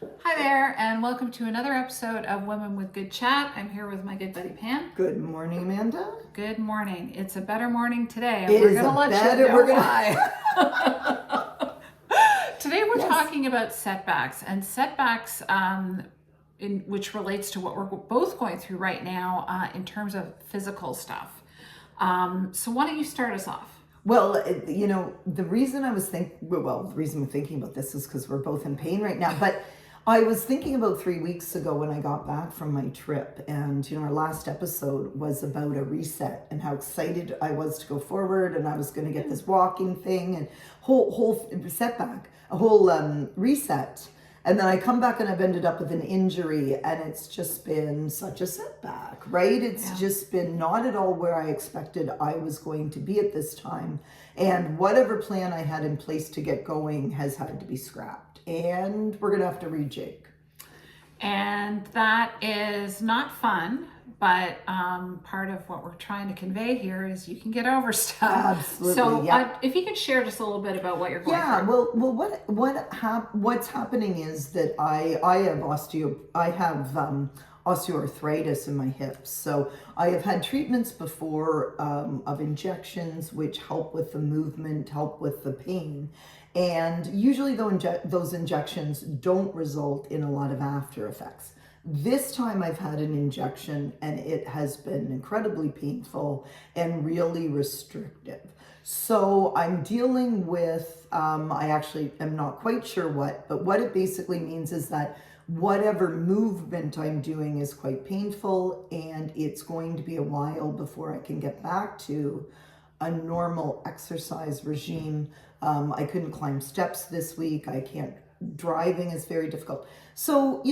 Hi there, and welcome to another episode of Women with Good Chat. I'm here with my good buddy Pam. Good morning, Amanda. Good morning. It's a better morning today, and It we're is going to a let better- you know we're gonna- why. Today we're Yes. talking about setbacks, and setbacks which relates to what we're both going through right now in terms of physical stuff. So why don't you start us off? Well, the reason the reason we're thinking about this is because we're both in pain right now. But I was thinking about 3 weeks ago when I got back from my trip, and our last episode was about a reset and how excited I was to go forward, and I was going to get this walking thing and whole setback, a whole reset. And then I come back and I've ended up with an injury, and it's just been such a setback, right? It's just been not at all where I expected I was going to be at this time. And whatever plan I had in place to get going has had to be scrapped. And we're going to have to rejig. And that is not fun, but part of what we're trying to convey here is you can get over stuff. Absolutely. So yeah. if you could share just a little bit about what you're going through. What's happening is that I have osteoarthritis in my hips. So I have had treatments before of injections which help with the movement, help with the pain. And usually those injections don't result in a lot of after effects. This time I've had an injection and it has been incredibly painful and really restrictive. So I'm dealing with, I actually am not quite sure but what it basically means is that whatever movement I'm doing is quite painful, and it's going to be a while before I can get back to a normal exercise regime. I couldn't climb steps this week. Driving is very difficult. So,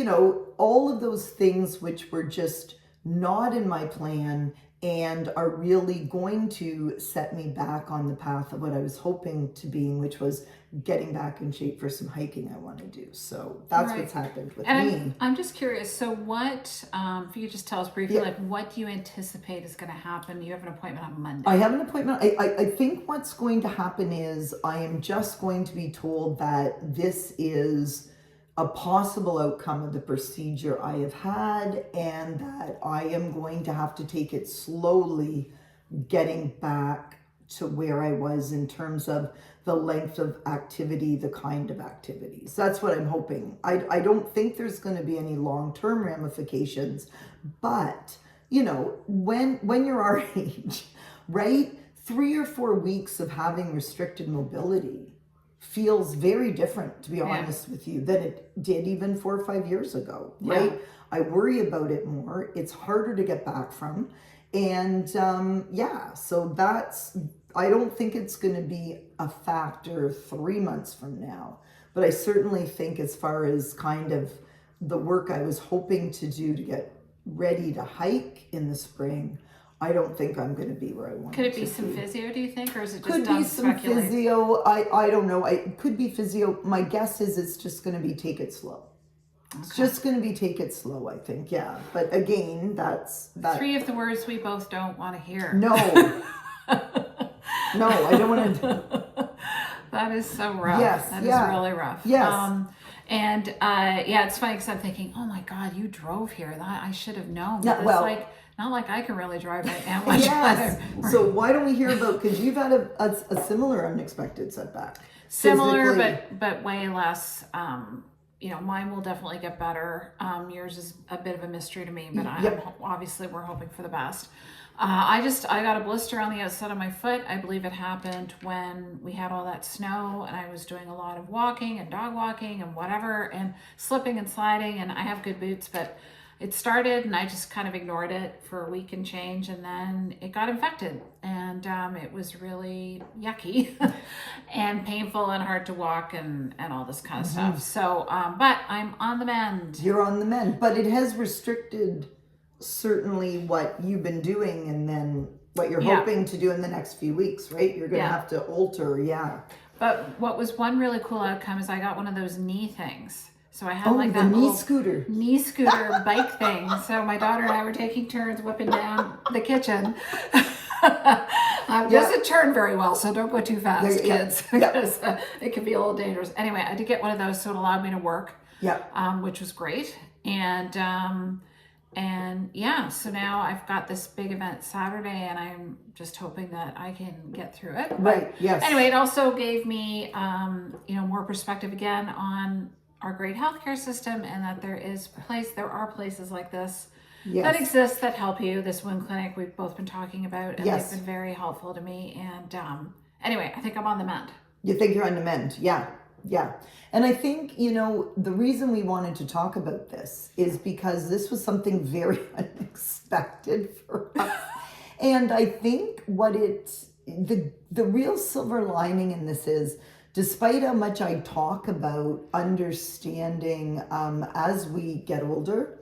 all of those things which were just not in my plan and are really going to set me back on the path of what I was hoping to be, which was getting back in shape for some hiking I want to do. So that's what's happened with me. I'm just curious. So what, if you could just tell us briefly, what do you anticipate is going to happen? You have an appointment on Monday. I have an appointment. I think what's going to happen is I am just going to be told that this is a possible outcome of the procedure I have had, and that I am going to have to take it slowly, getting back to where I was in terms of the length of activity, the kind of activities. That's what I'm hoping. I don't think there's going to be any long-term ramifications, but when you're our age, right? 3 or 4 weeks of having restricted mobility feels very different, to be honest with you, than it did even 4 or 5 years ago, right? Yeah. I worry about it more. It's harder to get back from. And so I don't think it's going to be a factor 3 months from now. But I certainly think as far as kind of the work I was hoping to do to get ready to hike in the spring, I don't think I'm going to be where I want to be. Could it be some physio, do you think, or is it just could be some physio? I don't know. It could be physio. My guess is it's just going to be take it slow. Okay. It's just going to be take it slow, I think. Yeah. But again, that's 3 of the words we both don't want to hear. No. No, I don't want to. That is so rough. Yes. That is really rough. Yes. It's funny because I'm thinking, oh my God, you drove here. I should have known. But not like I can really drive right now. Yes. So why don't we hear about, because you've had a similar unexpected setback. Similar, but way less. Mine will definitely get better. Yours is a bit of a mystery to me, but obviously we're hoping for the best. I got a blister on the outside of my foot. I believe it happened when we had all that snow, and I was doing a lot of walking and dog walking and whatever, and slipping and sliding, and I have good boots, but it started and I just kind of ignored it for a week and change, and then it got infected, and it was really yucky and painful and hard to walk and all this kind of stuff. So, but I'm on the mend. You're on the mend, but it has restricted certainly what you've been doing and then what you're hoping to do in the next few weeks, right? You're going to have to alter, But what was one really cool outcome is I got one of those knee things. So I had like that knee scooter bike thing. So my daughter and I were taking turns whipping down the kitchen. Doesn't turn very well, so don't go too fast, kids, because it can be a little dangerous. Anyway, I did get one of those, so it allowed me to work. Yeah. which was great. And yeah, so now I've got this big event Saturday, and I'm just hoping that I can get through it. Right. Yes. Anyway, it also gave me, more perspective again on our great healthcare system, and that there are places like this that exist that help you. This wound clinic we've both been talking about, and they've been very helpful to me. And anyway, I think I'm on the mend. You think you're on the mend? Yeah. Yeah. And I think, the reason we wanted to talk about this is because this was something very unexpected for us. And I think the real silver lining in this is, despite how much I talk about understanding as we get older,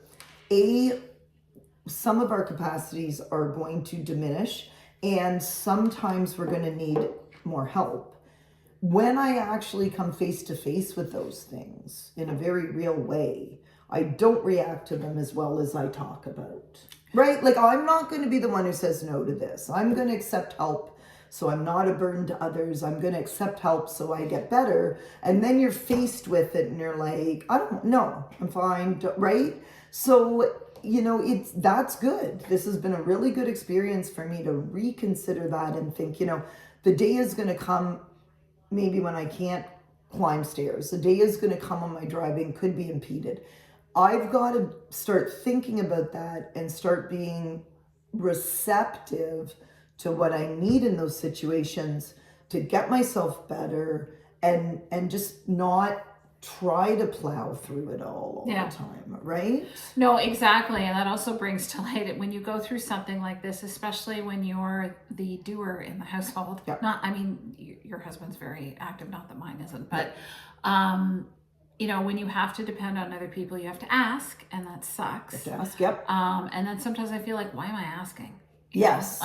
some of our capacities are going to diminish, and sometimes we're going to need more help. When I actually come face to face with those things in a very real way, I don't react to them as well as I talk about. Right? Like, I'm not going to be the one who says no to this. I'm going to accept help so I'm not a burden to others. I'm going to accept help so I get better. And then you're faced with it and you're like, I don't know, I'm fine, right? So, that's good. This has been a really good experience for me to reconsider that and think, the day is going to come maybe when I can't climb stairs. The day is going to come when my driving could be impeded. I've got to start thinking about that and start being receptive to what I need in those situations to get myself better, and just not try to plow through it all the time, right? No, exactly. And that also brings to light when you go through something like this, especially when you're the doer in the household. Your husband's very active, not that mine isn't, but when you have to depend on other people, you have to ask, and that sucks. You have to ask, yep. And then sometimes I feel like, why am I asking? Yes.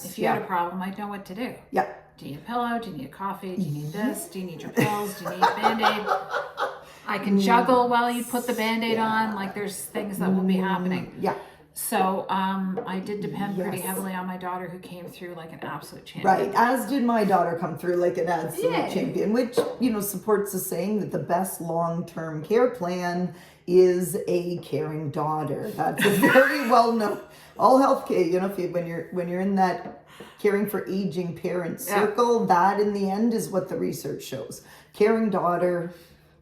If you had a problem, I'd know what to do. Yeah. Do you need a pillow? Do you need a coffee? Do you need this? Do you need your pills? Do you need a Band-Aid? I can juggle while you put the Band-Aid on. Like, there's things that will be happening. Yeah. So I did depend pretty heavily on my daughter, who came through like an absolute champion. Right, as did my daughter come through like an absolute champion, which, supports the saying that the best long-term care plan is a caring daughter. That's a very well-known, all healthcare, when you're in that caring for aging parents circle, that in the end is what the research shows. Caring daughter.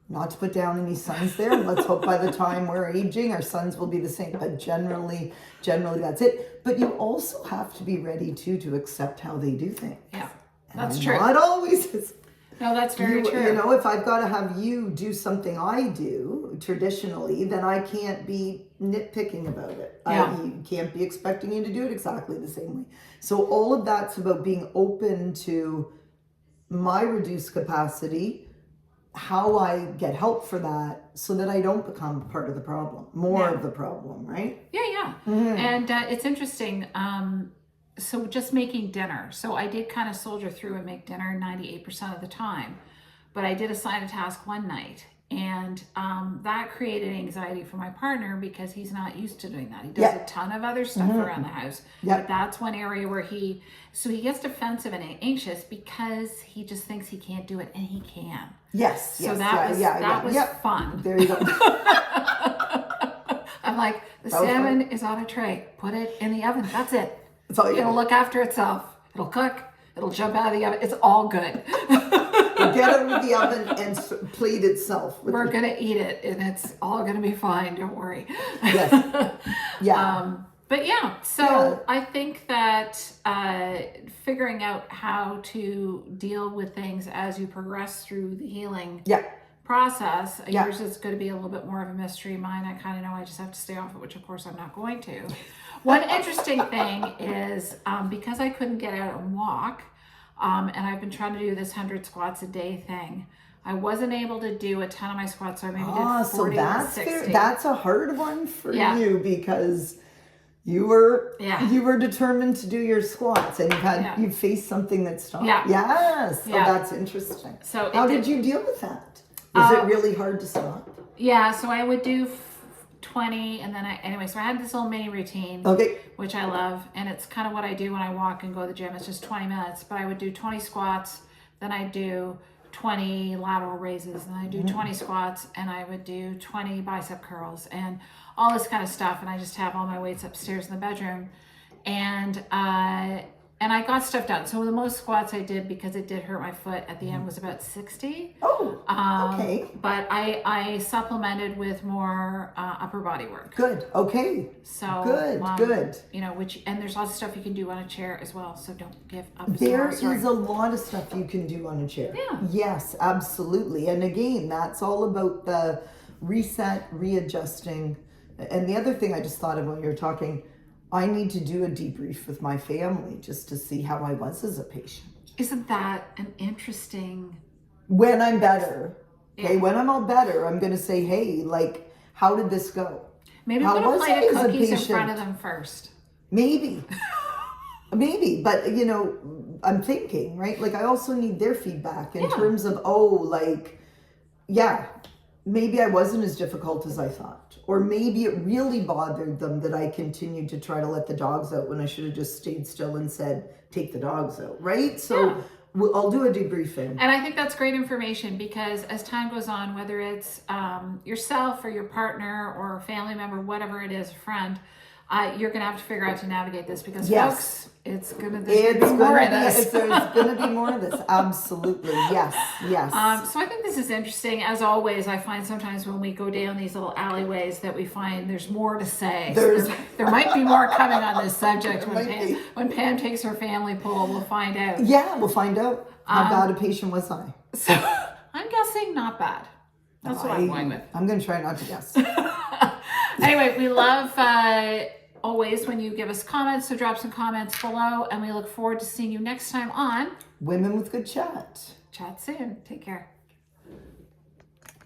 Not to put down any sons there. Let's hope by the time we're aging, our sons will be the same. But generally that's it. But you also have to be ready to accept how they do things. Yeah, that's true. Not always. No, that's very true. If I've got to have you do something I do traditionally, then I can't be nitpicking about it. Yeah. You can't be expecting you to do it exactly the same way. So all of that's about being open to my reduced capacity, how I get help for that, so that I don't become part of the problem, more of the problem, right? Yeah. Mm-hmm. And it's interesting. So just making dinner. So I did kind of soldier through and make dinner 98% of the time, but I did assign a task one night, and that created anxiety for my partner because he's not used to doing that. He does a ton of other stuff around the house, but that's one area where he gets defensive and anxious because he just thinks he can't do it, and he can. Yes. So that was fun. There you go. I'm like, the salmon is on a tray. Put it in the oven. That's it. It'll look after itself. It'll cook. It'll jump out of the oven. It's all good. Get it with the oven and pleat itself. We're going to eat it, and it's all going to be fine. Don't worry. Yes. Yeah. I think that figuring out how to deal with things as you progress through the healing process. Yours is going to be a little bit more of a mystery. Mine, I kind of know I just have to stay off it, which of course I'm not going to. One interesting thing is because I couldn't get out and walk, and I've been trying to do this 100 squats a day thing, I wasn't able to do a ton of my squats, so I maybe did 40 to 60. That's a hard one for you because you were determined to do your squats, and you faced something that stopped. Yes. So that's interesting. So how did you deal with that? Was it really hard to stop? Yeah, so I would do 20, and then so I had this little mini routine, which I love, and it's kind of what I do when I walk and go to the gym. It's just 20 minutes, but I would do 20 squats, then I'd do 20 lateral raises, and I do 20 squats, and I would do 20 bicep curls and all this kind of stuff. And I just have all my weights upstairs in the bedroom, and I got stuff done. So the most squats I did, because it did hurt my foot at the end, was about 60. Oh, okay. But I supplemented with more upper body work. Good. Okay. So good. You know, and there's lots of stuff you can do on a chair as well. So don't give up. There is a lot of stuff you can do on a chair. Yeah. Yes, absolutely. And again, that's all about the reset, readjusting. And the other thing I just thought of when you were talking, I need to do a debrief with my family just to see how I was as a patient. Isn't that an interesting? When I'm better, okay, Yeah. when I'm all better, I'm going to say, hey, like, how did this go? Maybe How put a was plate I of as a cookies in patient? front of them first. Maybe. Maybe, but you know, I'm thinking, right? Like, I also need their feedback in terms of, maybe I wasn't as difficult as I thought. Or maybe it really bothered them that I continued to try to let the dogs out when I should have just stayed still and said, take the dogs out, right? So I'll do a debriefing. And I think that's great information, because as time goes on, whether it's yourself or your partner or a family member, whatever it is, a friend, you're going to have to figure out to navigate this, because folks, there's going to be more of this. There's going to be more of this. Absolutely. Yes. So I think this is interesting. As always, I find sometimes when we go down these little alleyways that we find there's more to say. There might be more coming on this subject when Pam takes her family poll. We'll find out. Yeah, we'll find out. How bad a patient was I? So I'm guessing not bad. That's what I'm going with. I'm going to try not to guess. Anyway, we love always when you give us comments, so drop some comments below, and we look forward to seeing you next time on Women with Good Chat. Chat soon. Take care.